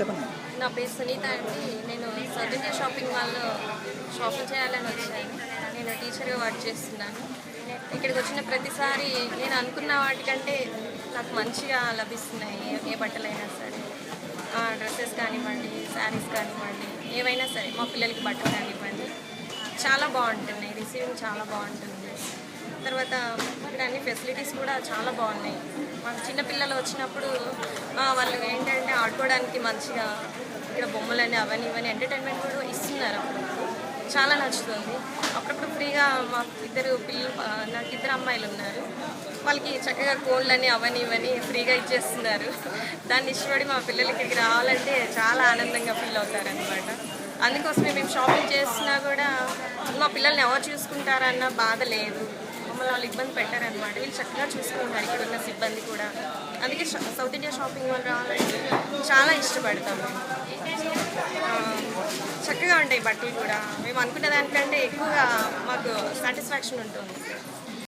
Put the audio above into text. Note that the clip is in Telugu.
చెప్పండి. నా పేరు సునీత అండి. నేను సౌత్ ఇండియా షాపింగ్ మాల్లో షాపింగ్ చేయాలని వచ్చాను. నేను టీచర్గా వర్క్ చేస్తున్నాను. ఇక్కడికి వచ్చిన ప్రతిసారి నేను అనుకున్న వాటికంటే నాకు మంచిగా లభిస్తున్నాయి. ఏ బట్టలైనా సరే, డ్రెస్సెస్ కానివ్వండి, శారీస్ కానివ్వండి, ఏవైనా సరే, మా పిల్లలకి బట్టలు కానివ్వండి, చాలా బాగుంటున్నాయి. రిసీవింగ్ చాలా బాగుంటుంది. తర్వాత ఇక్కడ అన్ని ఫెసిలిటీస్ కూడా చాలా బాగున్నాయి. మాకు చిన్నపిల్లలు వచ్చినప్పుడు వాళ్ళు ఏంటంటే ఆడుకోవడానికి మంచిగా ఇక్కడ బొమ్మలని అవన్నీ ఇవన్నీ ఎంటర్టైన్మెంట్ కూడా ఇస్తున్నారు. అప్పుడప్పుడు చాలా నచ్చుతుంది. అప్పుడప్పుడు ఫ్రీగా మాకు నాకు ఇద్దరు అమ్మాయిలు ఉన్నారు. వాళ్ళకి చక్కగా కోళ్ళని అవన్నీ ఇవన్నీ ఫ్రీగా ఇచ్చేస్తున్నారు. దాన్ని ఇష్టపడి మా పిల్లలకి ఇక్కడికి రావాలంటే చాలా ఆనందంగా ఫీల్ అవుతారనమాట. అందుకోసమే మేము షాపింగ్ చేస్తున్నా కూడా మా పిల్లల్ని ఎవరు చూసుకుంటారన్న బాధ లేదు. మమ్మల్ని వాళ్ళు ఇబ్బంది పెట్టారనమాట. వీళ్ళు చక్కగా చూసుకుంటారు ఇక్కడ ఉన్న సిబ్బంది కూడా. అందుకే సౌత్ ఇండియా షాపింగ్ మాల్ రావాలంటే చాలా ఇష్టపడతాం మేము. చక్కగా ఉంటాయి బట్టలు కూడా. మేము అనుకున్న దానికంటే ఎక్కువగా మాకు సాటిస్ఫాక్షన్ ఉంటుంది.